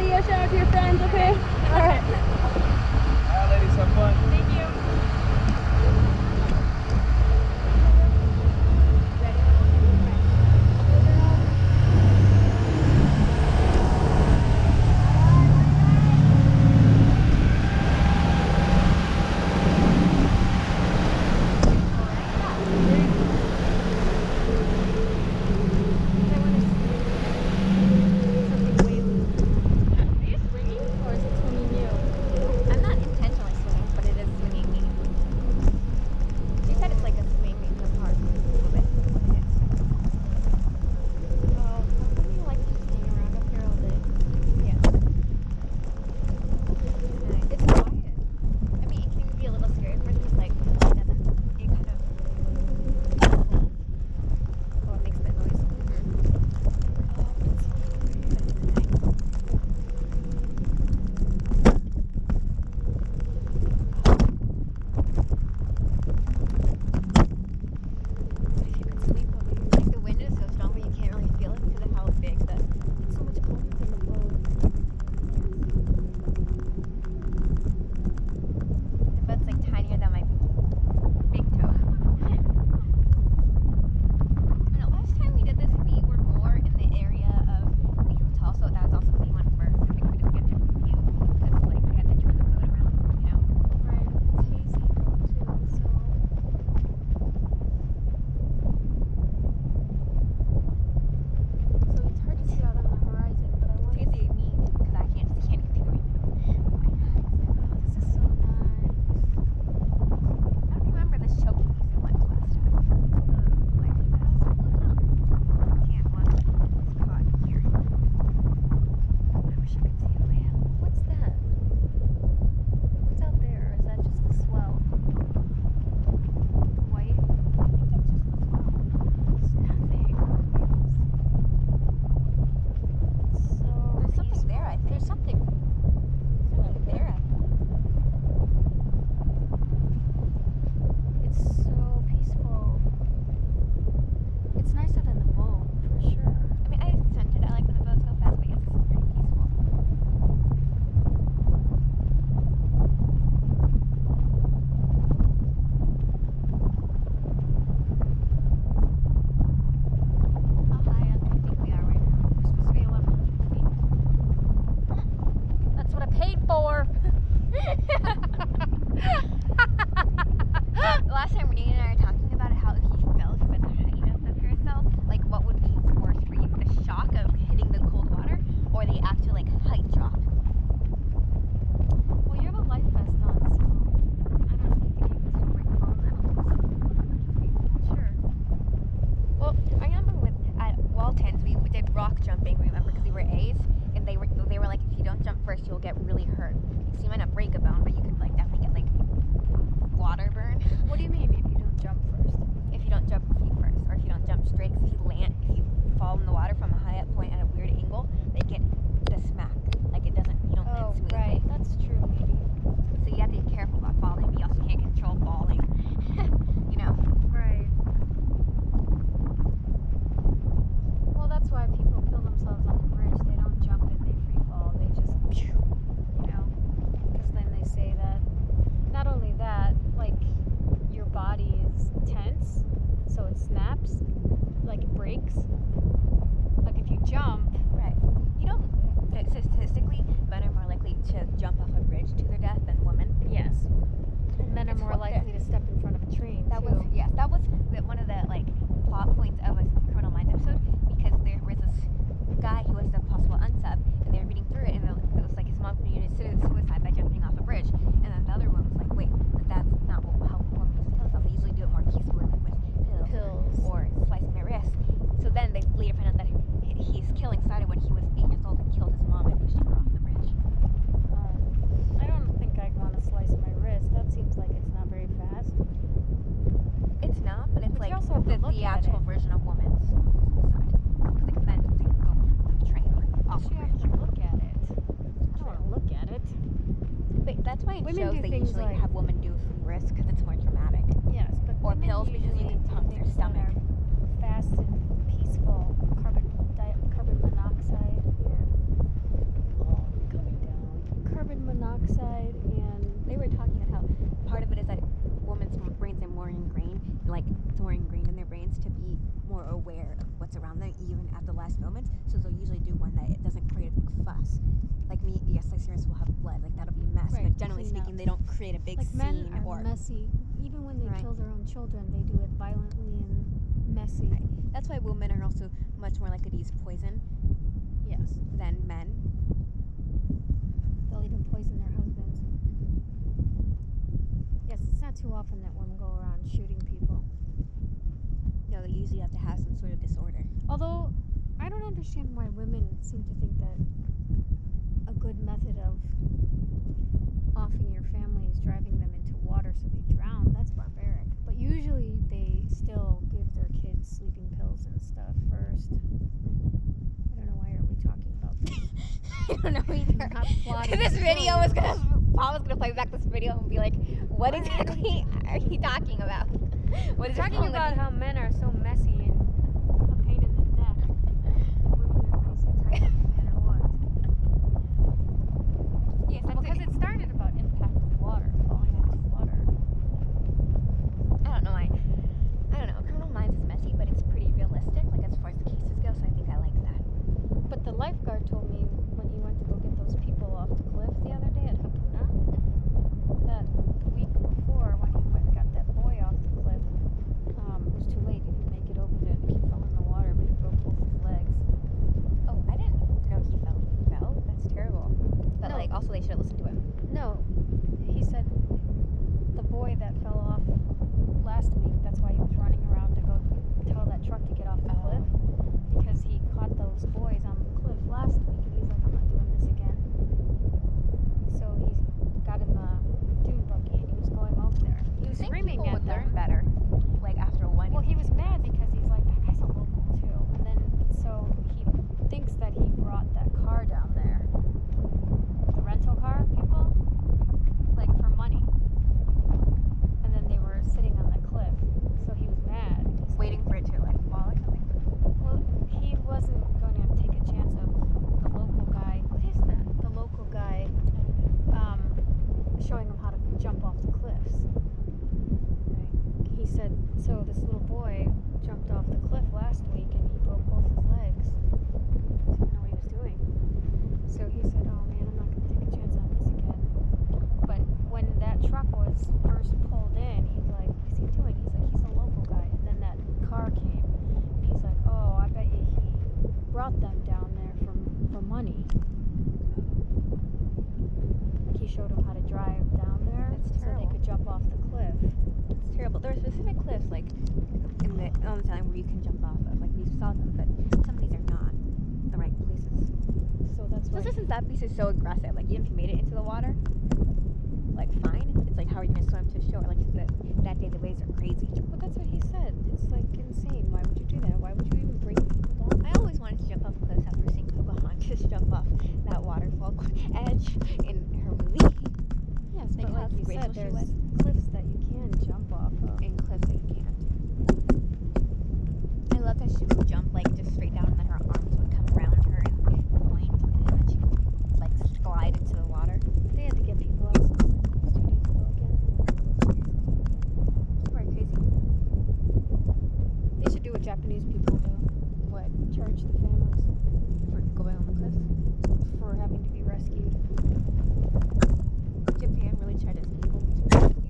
see you. Shout out to your friends, okay? All right. All right, ladies, have fun. Thank you. Last time Renee and I were talking about how if you fell from the height of the Parasail, like what would be worse for you? The shock of hitting the cold water or the actual like height drop? Well, you have a life vest on, so I don't know if you can take this to break phone. I don't think so. Sure. Well, I remember at Waltons we did rock jumping, remember, because we were A's, and they were like, if you don't jump first, you'll get really hurt. So you might not break a bone, but you could like definitely get like water burn. What do you mean if you don't jump first? If you don't jump feet first, or if you don't jump straight, 'cause if you fall in the water from a high up point at a weird angle, they get the smack. Like you don't land smoothly. Right. That's true, maybe. So you have to be careful about falling, but you also can't control falling. You know? Right. Well, that's why people kill themselves on the bridge. They don't jump and they free fall. They just, you know, because then they say that. Not only that, like your body is tense, so it snaps, like it breaks. Like if you jump. Right. You know, statistically, men are more likely to jump off a bridge to their death than women. Yes. And men are more likely to step in front of a train. That was one of the like plot points of a Criminal Minds episode, because there was this guy who was a possible unsub, and they were reading through it, and it was like his mom committed suicide by jumping off a bridge, and then the other one was like, wait, but that's not how women kill themselves. They usually do it more peacefully, like with pills or slicing their wrist. So then they later found out that his killing started when he was 8 years old and killed his mom and pushed her off the bridge. I don't think I'd want to slice my wrist. That seems like it's not very fast. It's not, but it's But like you also have to the look at theatrical it. version of women's suicide. Because then they go from the train or off the You have bridge. to look at it. I don't want to look at it. But that's why in Women shows do they things usually like- have women do free wrist, because it's more dramatic. Yes, but Or women pills, because you usually can do pump their things that stomach. are fast and peaceful. Carbon monoxide. Yeah. dioxide and They were talking about how part of it is that women's brains are more ingrained, like it's more ingrained in their brains to be more aware of what's around them, even at the last moment. So they'll usually do one that it doesn't create a big fuss. Like me, yes, like seriously, will have blood, like that'll be a mess. Right, But generally clean speaking, up. they don't create a big like men scene are or. messy. Even when they Right. kill their own children, they do it violently and messy. Right. That's why women are also much more likely to use poison Yes. than men. They'll even poison their husbands. Yes, it's not too often that women go around shooting people. No, they usually have to have some sort of disorder. Although, I don't understand why women seem to think that a good method of offing your family is driving them into water so they drown. That's barbaric. But usually they still give their kids sleeping pills and stuff first. I don't know why are we talking about this. I don't know either. Not plotting This the video story. was gonna. Paul was gonna play back this video and be like, "What exactly are you talking about? What is Talking wrong about with how men are so messy and a pain in the neck. And women are nice and tight no matter what. you?" Yes, Well, because it started about impact of water, falling into water. I don't know why. I don't know. Criminal Minds is messy, but it's pretty realistic, like as far as the cases go. So I think I like that. But the lifeguard told me when he went to go get those people off the cliff the other day at Hakuna, that the week before when he went and got that boy off the cliff, it was too late. He didn't make it over there. The kid fell in the water, but he broke both his legs. Oh, I didn't know he fell. That's terrible. But No. like, also they should have listened to him. No, he said the boy that fell off last week, that's why he was running around to go tell that truck to get off the cliff, because he caught those boys on the cliff last week, and he's like, I'm not doing this again. So he got in the dune buggy and he was going over there. He was screaming people at would learn them. better, like after one. Well, he was mad because he's like, that guy's a local too. And then, so he thinks that he brought that car down there. The rental car people, like for money. And then they were sitting on the cliff. So he was mad. waiting for it to like fall or something. Well, he wasn't going to take a chance of the local guy. What is that? The local guy showing him how to jump off the cliffs. Right. He said, so this little boy jumped off the cliff last week and he broke both his legs. He didn't know what he was doing. So he said, oh man, I'm not going to take a chance on this again. But when that truck was first pulled in, he's like, what's he doing? He's like, he's a local guy. And then that car came and he's like, oh, I bet you he brought them down there for money. Like he showed him how to drive down there That's so they terrible. could jump off the cliff. It's terrible. There are specific cliffs like in the Elm Island where you can jump off of. Like we saw them, but some of these are not the right places. So that's why. Especially since that beach is so aggressive. Like even if you made it into the water, like fine. It's like how are you gonna swim to shore? Like that day the waves are crazy. But that's what he said. It's like insane. Why would you do that? Why would you even bring people down? I always wanted to jump off cliffs after seeing Pocahontas jump off that waterfall edge in her movie. Yes, Like but how like you graceful said, she there's was. cliffs that you can jump off of. In cliffs that you can't. I loved how she would jump like just straight down and then her arms would come around her and point and then she would like glide into the water. They had to get people out since it was 2 days ago again. Very crazy. They should do what Japanese people do. What? Charge the families For going on the cliffs. for having to be rescued. Japan really charges people to be rescued.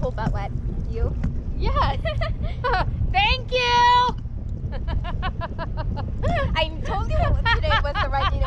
whole butt wet. You? Yes. Thank you. I told you that today was the right day